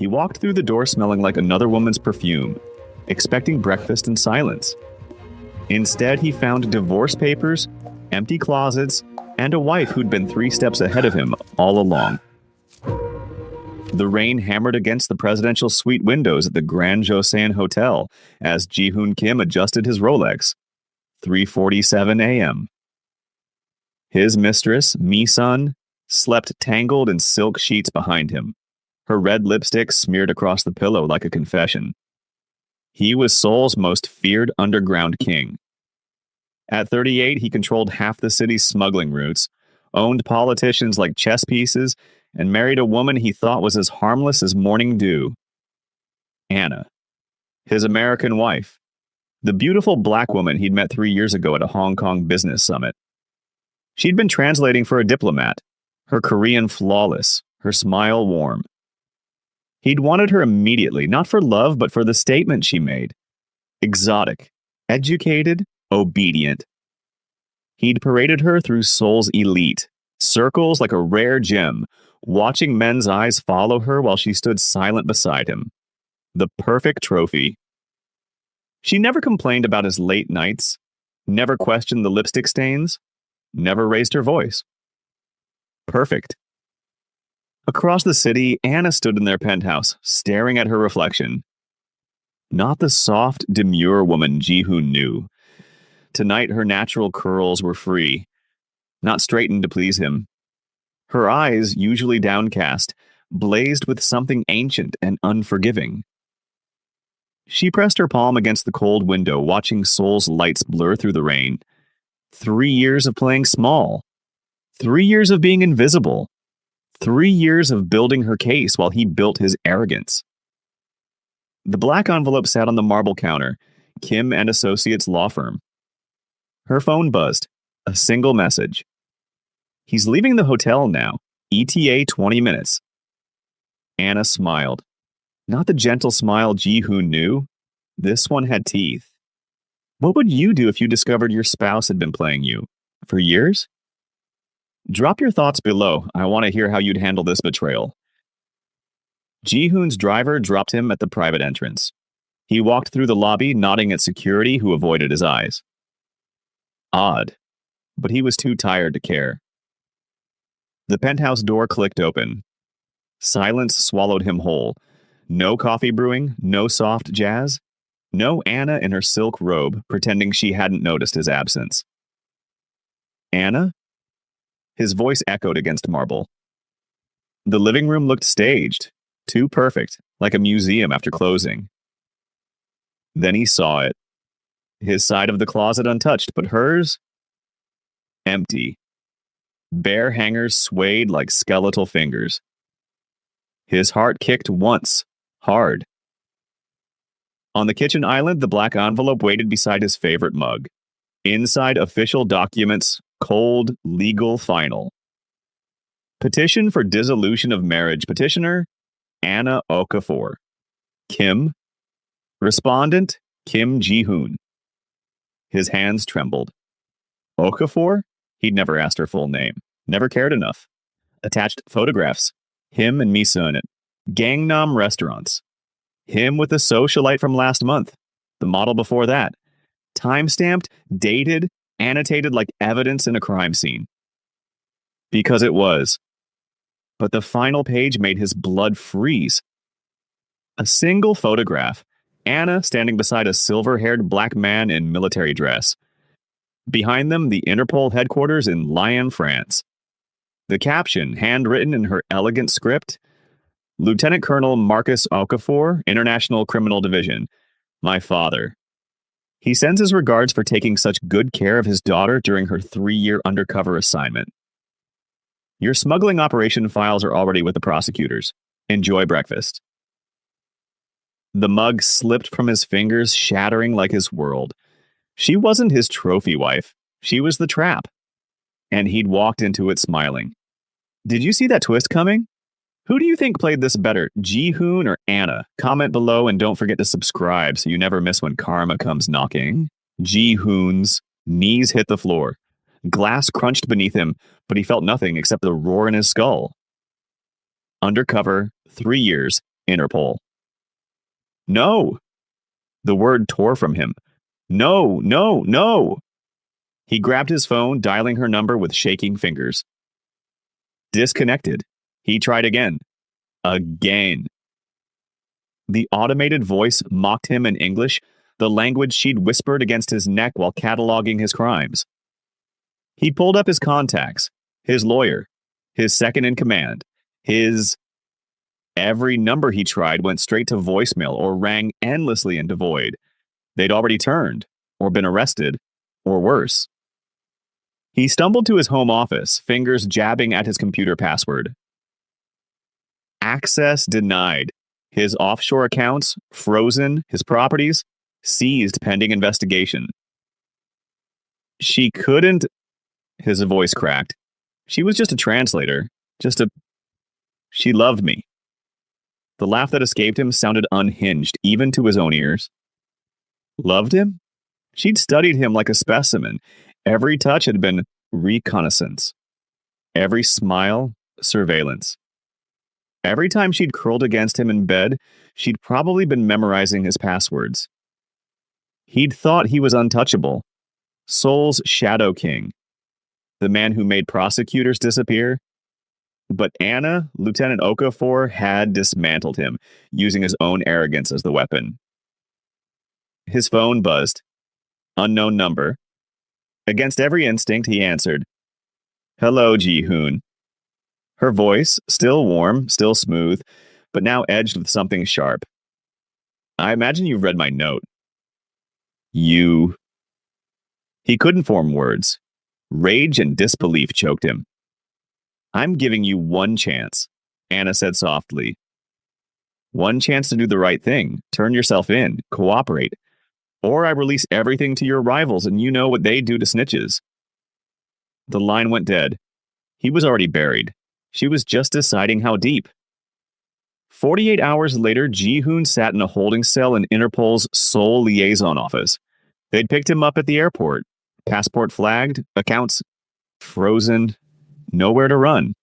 He walked through the door smelling like another woman's perfume, expecting breakfast in silence. Instead, he found divorce papers, empty closets, and a wife who'd been 3 steps ahead of him all along. The rain hammered against the presidential suite windows at the Grand Joseon Hotel as Ji-hoon Kim adjusted his Rolex. 3:47 a.m. His mistress, Mi-sun, slept tangled in silk sheets behind him, her red lipstick smeared across the pillow like a confession. He was Seoul's most feared underground king. At 38, he controlled half the city's smuggling routes, owned politicians like chess pieces, and married a woman he thought was as harmless as morning dew. Anna, his American wife, the beautiful black woman he'd met 3 years ago at a Hong Kong business summit. She'd been translating for a diplomat, her Korean flawless, her smile warm. He'd wanted her immediately, not for love, but for the statement she made. Exotic, educated, obedient. He'd paraded her through Seoul's elite, circles like a rare gem, watching men's eyes follow her while she stood silent beside him. The perfect trophy. She never complained about his late nights, never questioned the lipstick stains, never raised her voice. Perfect. Across the city, Anna stood in their penthouse, staring at her reflection. Not the soft, demure woman Ji-hoon knew. Tonight, her natural curls were free, not straightened to please him. Her eyes, usually downcast, blazed with something ancient and unforgiving. She pressed her palm against the cold window, watching Seoul's lights blur through the rain. 3 years of playing small. 3 years of being invisible. 3 years of building her case while he built his arrogance. The black envelope sat on the marble counter, Kim and Associates law firm. Her phone buzzed. A single message. He's leaving the hotel now. ETA 20 minutes. Anna smiled. Not the gentle smile Ji-hoon knew. This one had teeth. What would you do if you discovered your spouse had been playing you? For years? Drop your thoughts below. I want to hear how you'd handle this betrayal. Ji-hoon's driver dropped him at the private entrance. He walked through the lobby, nodding at security who avoided his eyes. Odd, but he was too tired to care. The penthouse door clicked open. Silence swallowed him whole. No coffee brewing, no soft jazz, no Anna in her silk robe pretending she hadn't noticed his absence. Anna? His voice echoed against marble. The living room looked staged, too perfect, like a museum after closing. Then he saw it. His side of the closet untouched, but hers? Empty. Bare hangers swayed like skeletal fingers. His heart kicked once, hard. On the kitchen island, the black envelope waited beside his favorite mug. Inside official documents, cold, legal, final. Petition for dissolution of marriage. Petitioner, Anna Okafor. Kim. Respondent, Kim Ji-hoon. His hands trembled. Okafor? He'd never asked her full name. Never cared enough. Attached photographs. Him and Mi-sun at Gangnam restaurants. Him with the socialite from last month. The model before that. Time-stamped, dated, annotated like evidence in a crime scene. Because it was. But the final page made his blood freeze. A single photograph. Anna standing beside a silver-haired black man in military dress. Behind them, the Interpol headquarters in Lyon, France. The caption, handwritten in her elegant script, Lieutenant Colonel Marcus Okafor, International Criminal Division. My father. He sends his regards for taking such good care of his daughter during her 3-year undercover assignment. Your smuggling operation files are already with the prosecutors. Enjoy breakfast. The mug slipped from his fingers, shattering like his world. She wasn't his trophy wife. She was the trap. And he'd walked into it smiling. Did you see that twist coming? Who do you think played this better, Ji-hoon or Anna? Comment below and don't forget to subscribe so you never miss when karma comes knocking. Ji-hoon's knees hit the floor. Glass crunched beneath him, but he felt nothing except the roar in his skull. Undercover, 3 years, Interpol. No! The word tore from him. No, no, no! He grabbed his phone, dialing her number with shaking fingers. Disconnected. He tried again. Again. The automated voice mocked him in English, the language she'd whispered against his neck while cataloging his crimes. He pulled up his contacts, his lawyer, his second in command, his... Every number he tried went straight to voicemail or rang endlessly into void. They'd already turned, or been arrested, or worse. He stumbled to his home office, fingers jabbing at his computer password. Access denied. His offshore accounts frozen, his properties seized pending investigation. She couldn't... His voice cracked. She was just a translator. She loved me. The laugh that escaped him sounded unhinged, even to his own ears. Loved him? She'd studied him like a specimen. Every touch had been reconnaissance. Every smile, surveillance. Every time she'd curled against him in bed, she'd probably been memorizing his passwords. He'd thought he was untouchable. Seoul's Shadow King. The man who made prosecutors disappear. But Anna, Lieutenant Okafor, had dismantled him, using his own arrogance as the weapon. His phone buzzed. Unknown number. Against every instinct, he answered. Hello, Ji-hoon. Her voice, still warm, still smooth, but now edged with something sharp. I imagine you've read my note. You... He couldn't form words. Rage and disbelief choked him. I'm giving you one chance, Anna said softly. One chance to do the right thing, turn yourself in, cooperate. Or I release everything to your rivals and you know what they do to snitches. The line went dead. He was already buried. She was just deciding how deep. 48 hours later, Ji-hoon sat in a holding cell in Interpol's Seoul liaison office. They'd picked him up at the airport. Passport flagged, accounts frozen, nowhere to run.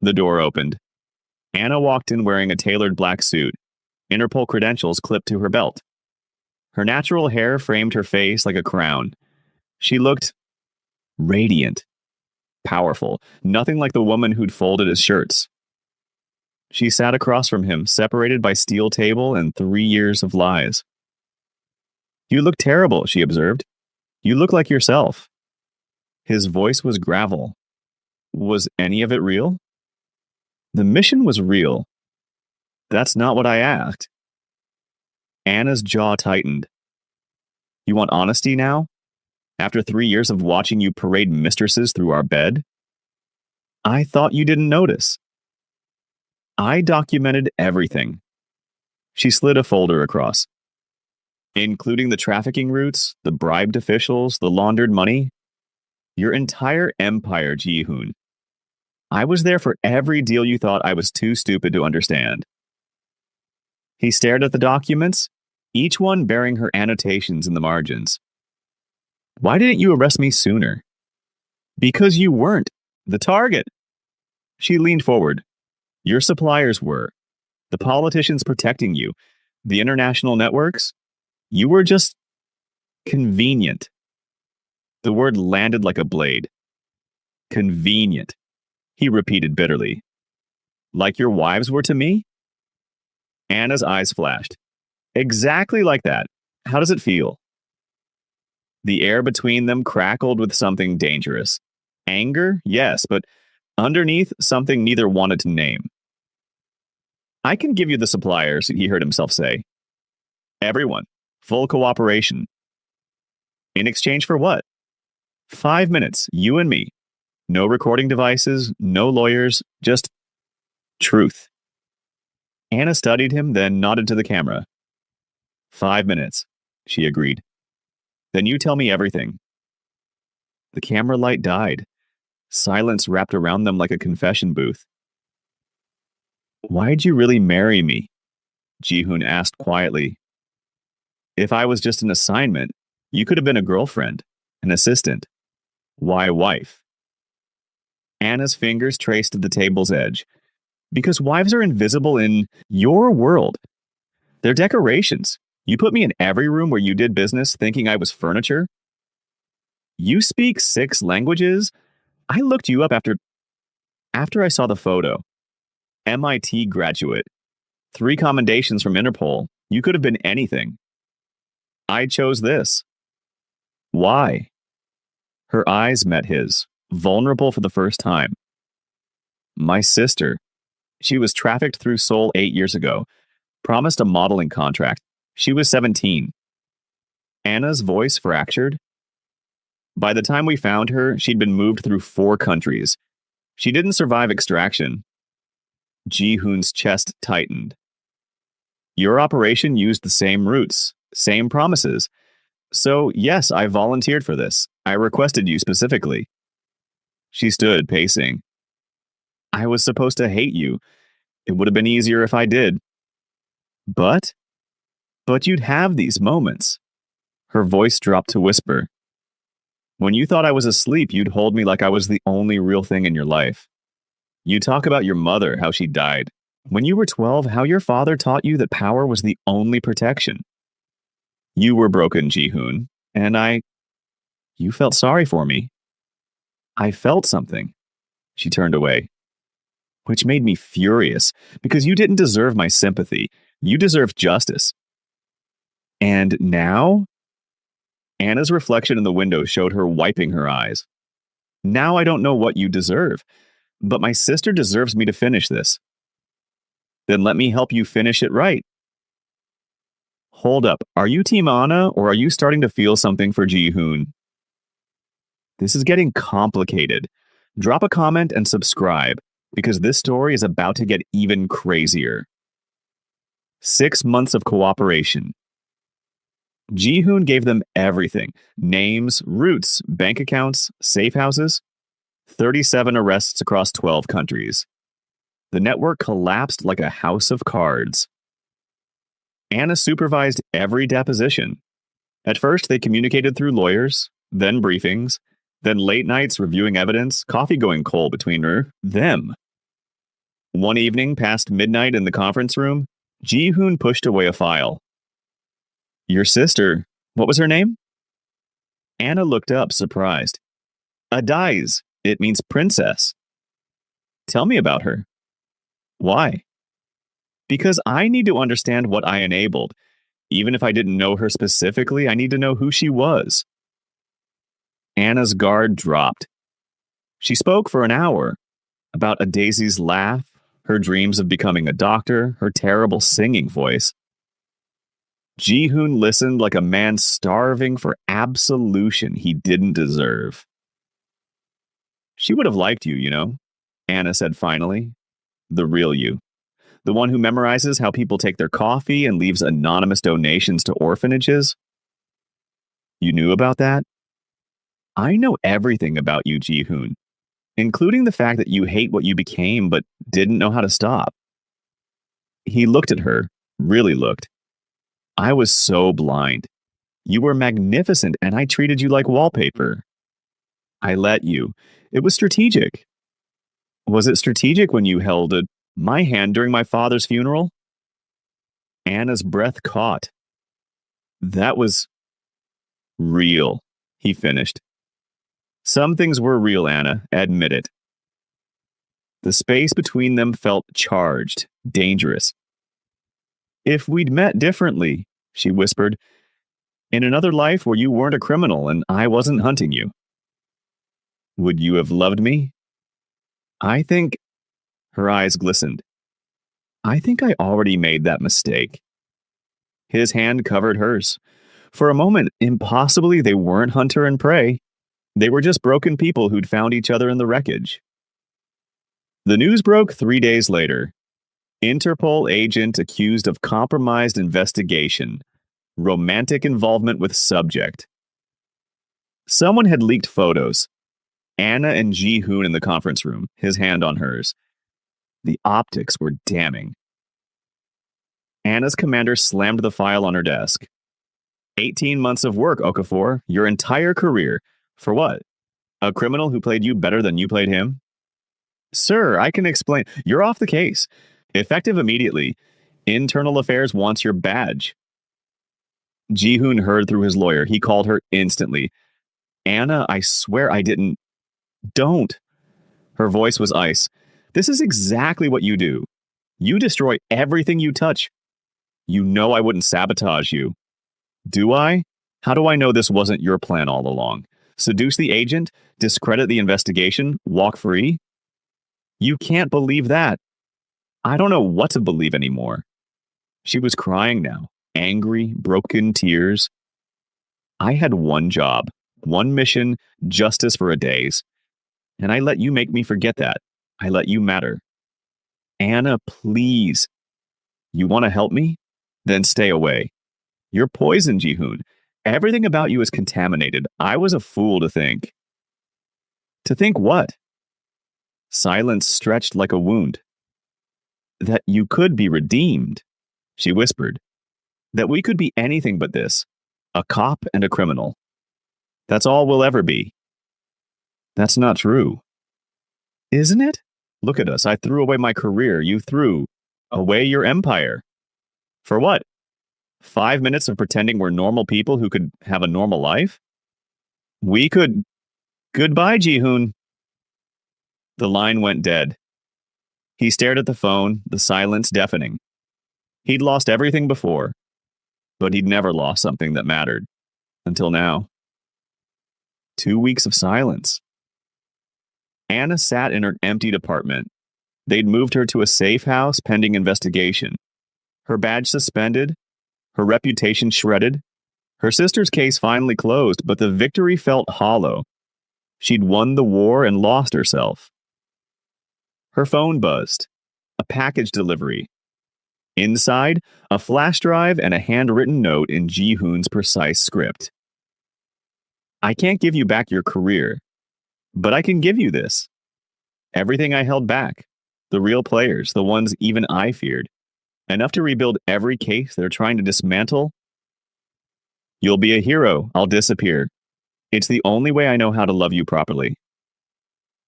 The door opened. Anna walked in wearing a tailored black suit, Interpol credentials clipped to her belt. Her natural hair framed her face like a crown. She looked radiant, powerful, nothing like the woman who'd folded his shirts. She sat across from him, separated by steel table and 3 years of lies. You look terrible, she observed. You look like yourself. His voice was gravel. Was any of it real? The mission was real. That's not what I asked. Anna's jaw tightened. You want honesty now? After 3 years of watching you parade mistresses through our bed? I thought you didn't notice. I documented everything. She slid a folder across. Including the trafficking routes, the bribed officials, the laundered money. Your entire empire, Ji-hoon. I was there for every deal you thought I was too stupid to understand. He stared at the documents, each one bearing her annotations in the margins. Why didn't you arrest me sooner? Because you weren't the target. She leaned forward. Your suppliers were. The politicians protecting you. The international networks. You were just convenient. The word landed like a blade. Convenient, he repeated bitterly. Like your wives were to me? Anna's eyes flashed. Exactly like that. How does it feel? The air between them crackled with something dangerous. Anger? Yes, but underneath, something neither wanted to name. I can give you the suppliers, he heard himself say. Everyone. Full cooperation. In exchange for what? 5 minutes, you and me. No recording devices, no lawyers, just truth. Anna studied him, then nodded to the camera. 5 minutes, she agreed. Then you tell me everything. The camera light died. Silence wrapped around them like a confession booth. Why'd you really marry me? Ji-hoon asked quietly. If I was just an assignment, you could have been a girlfriend, an assistant. Why wife? Anna's fingers traced the table's edge. Because wives are invisible in your world. They're decorations. You put me in every room where you did business thinking I was furniture. You speak 6 languages. I looked you up after I saw the photo. MIT graduate. 3 commendations from Interpol. You could have been anything. I chose this. Why? Her eyes met his, vulnerable for the first time. My sister. She was trafficked through Seoul 8 years ago. Promised a modeling contract. She was 17. Anna's voice fractured. By the time we found her, she'd been moved through 4 countries. She didn't survive extraction. Ji-hoon's chest tightened. Your operation used the same routes, same promises. So, yes, I volunteered for this. I requested you specifically. She stood, pacing. I was supposed to hate you. It would have been easier if I did. But you'd have these moments. Her voice dropped to whisper. When you thought I was asleep, you'd hold me like I was the only real thing in your life. You talk about your mother, how she died. When you were 12, how your father taught you that power was the only protection. You were broken, Ji-hoon, and you felt sorry for me. I felt something. She turned away. Which made me furious, because you didn't deserve my sympathy. You deserved justice. And now? Anna's reflection in the window showed her wiping her eyes. Now I don't know what you deserve, but my sister deserves me to finish this. Then let me help you finish it right. Hold up, are you Team Anna, or are you starting to feel something for Ji-hoon? This is getting complicated. Drop a comment and subscribe, because this story is about to get even crazier. 6 months of cooperation. Ji-hoon gave them everything. Names, routes, bank accounts, safe houses. 37 arrests across 12 countries. The network collapsed like a house of cards. Anna supervised every deposition. At first, they communicated through lawyers, then briefings, then late nights reviewing evidence, coffee going cold between them. One evening, past midnight in the conference room, Ji-hoon pushed away a file. Your sister, what was her name? Anna looked up, surprised. Adais, it means princess. Tell me about her. Why? Because I need to understand what I enabled. Even if I didn't know her specifically, I need to know who she was. Anna's guard dropped. She spoke for an hour about Adai's laugh, her dreams of becoming a doctor, her terrible singing voice. Ji-hoon listened like a man starving for absolution he didn't deserve. She would have liked you, you know, Anna said finally. The real you. The one who memorizes how people take their coffee and leaves anonymous donations to orphanages. You knew about that? I know everything about you, Ji-hoon, including the fact that you hate what you became but didn't know how to stop. He looked at her, really looked. I was so blind. You were magnificent, and I treated you like wallpaper. I let you. It was strategic. Was it strategic when you held my hand during my father's funeral? Anna's breath caught. That was real, he finished. Some things were real, Anna, admit it. The space between them felt charged, dangerous. If we'd met differently, she whispered, in another life where you weren't a criminal and I wasn't hunting you, would you have loved me? I think, her eyes glistened. I think I already made that mistake. His hand covered hers. For a moment, impossibly, they weren't hunter and prey. They were just broken people who'd found each other in the wreckage. The news broke 3 days later. Interpol agent accused of compromised investigation. Romantic involvement with subject. Someone had leaked photos. Anna and Ji-hoon in the conference room, his hand on hers. The optics were damning. Anna's commander slammed the file on her desk. 18 months of work, Okafor, your entire career. For what? A criminal who played you better than you played him? Sir, I can explain. You're off the case. Effective immediately. Internal Affairs wants your badge. Ji-hoon heard through his lawyer. He called her instantly. Anna, I swear I didn't. Don't. Her voice was ice. This is exactly what you do. You destroy everything you touch. You know I wouldn't sabotage you. Do I? How do I know this wasn't your plan all along? Seduce the agent? Discredit the investigation? Walk free? You can't believe that. I don't know what to believe anymore. She was crying now, angry, broken tears. I had one job, one mission, justice for a days. And I let you make me forget that. I let you matter. Anna, please. You want to help me? Then stay away. You're poison, Ji-hoon. Everything about you is contaminated. I was a fool to think. To think what? Silence stretched like a wound. That you could be redeemed, she whispered. That we could be anything but this. A cop and a criminal. That's all we'll ever be. That's not true. Isn't it? Look at us. I threw away my career. You threw away your empire. For what? 5 minutes of pretending we're normal people who could have a normal life? We could. Goodbye, Ji-hoon. The line went dead. He stared at the phone, the silence deafening. He'd lost everything before, but he'd never lost something that mattered. Until now. 2 weeks of silence. Anna sat in her emptied apartment. They'd moved her to a safe house pending investigation. Her badge suspended, her reputation shredded. Her sister's case finally closed, but the victory felt hollow. She'd won the war and lost herself. Her phone buzzed. A package delivery. Inside, a flash drive and a handwritten note in Ji-hoon's precise script. I can't give you back your career, but I can give you this. Everything I held back. The real players, the ones even I feared. Enough to rebuild every case they're trying to dismantle. You'll be a hero. I'll disappear. It's the only way I know how to love you properly.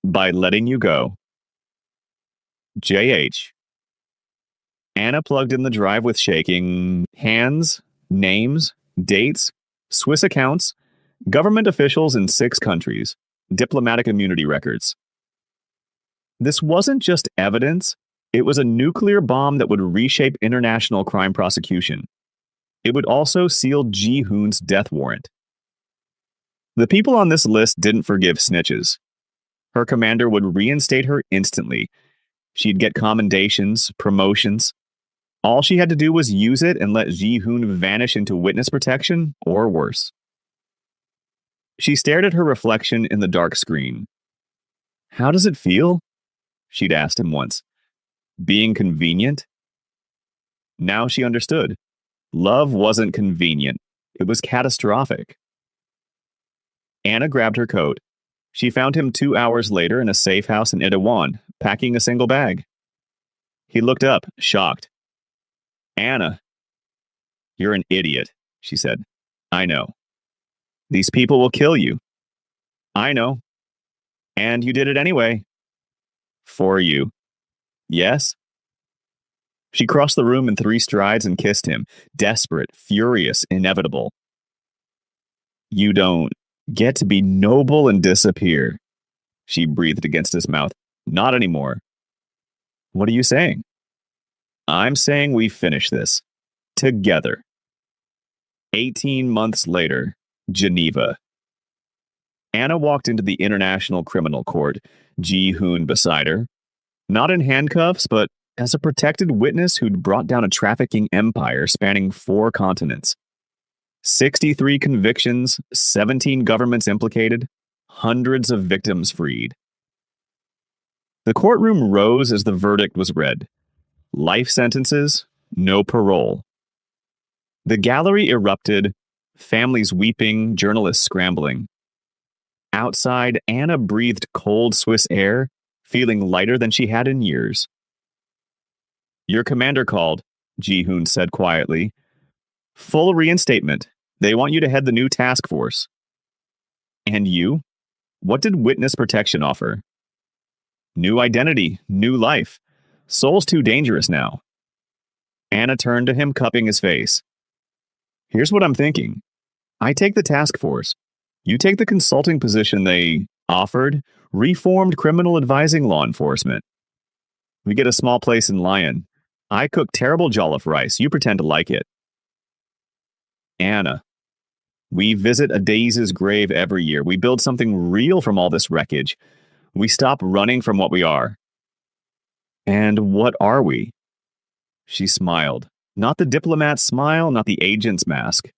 By letting you go. J.H. Anna plugged in the drive with shaking hands, names, dates, Swiss accounts, government officials in 6 countries, diplomatic immunity records. This wasn't just evidence. It was a nuclear bomb that would reshape international crime prosecution. It would also seal Ji-hoon's death warrant. The people on this list didn't forgive snitches. Her commander would reinstate her instantly. She'd get commendations, promotions. All she had to do was use it and let Ji-hoon vanish into witness protection, or worse. She stared at her reflection in the dark screen. How does it feel? She'd asked him once. Being convenient? Now she understood. Love wasn't convenient. It was catastrophic. Anna grabbed her coat. She found him 2 hours later in a safe house in Itaewon, packing a single bag. He looked up, shocked. Anna. You're an idiot, she said. I know. These people will kill you. I know. And you did it anyway. For you. Yes? She crossed the room in 3 strides and kissed him, desperate, furious, inevitable. You don't get to be noble and disappear. She breathed against his mouth. Not anymore. What are you saying? I'm saying we finish this. Together. 18 months later, Geneva. Anna walked into the International Criminal Court, Ji-hoon beside her. Not in handcuffs, but as a protected witness who'd brought down a trafficking empire spanning 4 continents. 63 convictions, 17 governments implicated, hundreds of victims freed. The courtroom rose as the verdict was read. Life sentences, no parole. The gallery erupted, families weeping, journalists scrambling. Outside, Anna breathed cold Swiss air, feeling lighter than she had in years. Your commander called, Ji-hoon said quietly. Full reinstatement. They want you to head the new task force. And you? What did witness protection offer? New identity, new life. Soul's too dangerous now. Anna turned to him, cupping his face. Here's what I'm thinking. I take the task force. You take the consulting position they offered, reformed criminal advising law enforcement. We get a small place in Lyon. I cook terrible jollof rice. You pretend to like it. Anna. We visit Adaise's grave every year. We build something real from all this wreckage. We stop running from what we are. And what are we? She smiled. Not the diplomat's smile, not the agent's mask.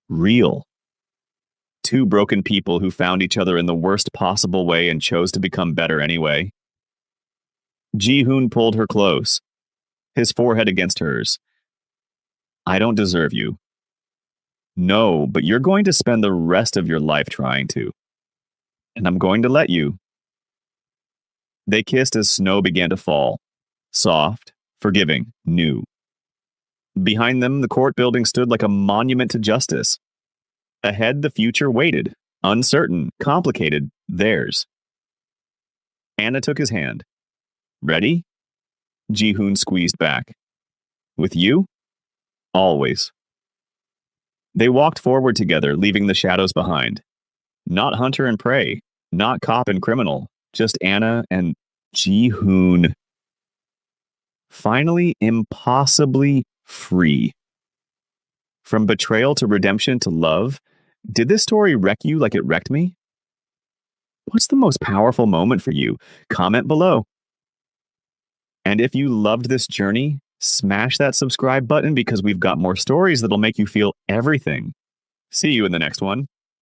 Real. Two broken people who found each other in the worst possible way and chose to become better anyway. Ji-hoon pulled her close, his forehead against hers. I don't deserve you. No, but you're going to spend the rest of your life trying to. And I'm going to let you. They kissed as snow began to fall. Soft, forgiving, new. Behind them, the court building stood like a monument to justice. Ahead, the future waited, uncertain, complicated, theirs. Anna took his hand. Ready? Ji-hoon squeezed back. With you? Always. They walked forward together, leaving the shadows behind. Not hunter and prey, not cop and criminal, just Anna and Ji-hoon. Finally, impossibly free. From betrayal to redemption to love, did this story wreck you like it wrecked me? What's the most powerful moment for you? Comment below. And if you loved this journey, smash that subscribe button because we've got more stories that'll make you feel everything. See you in the next one.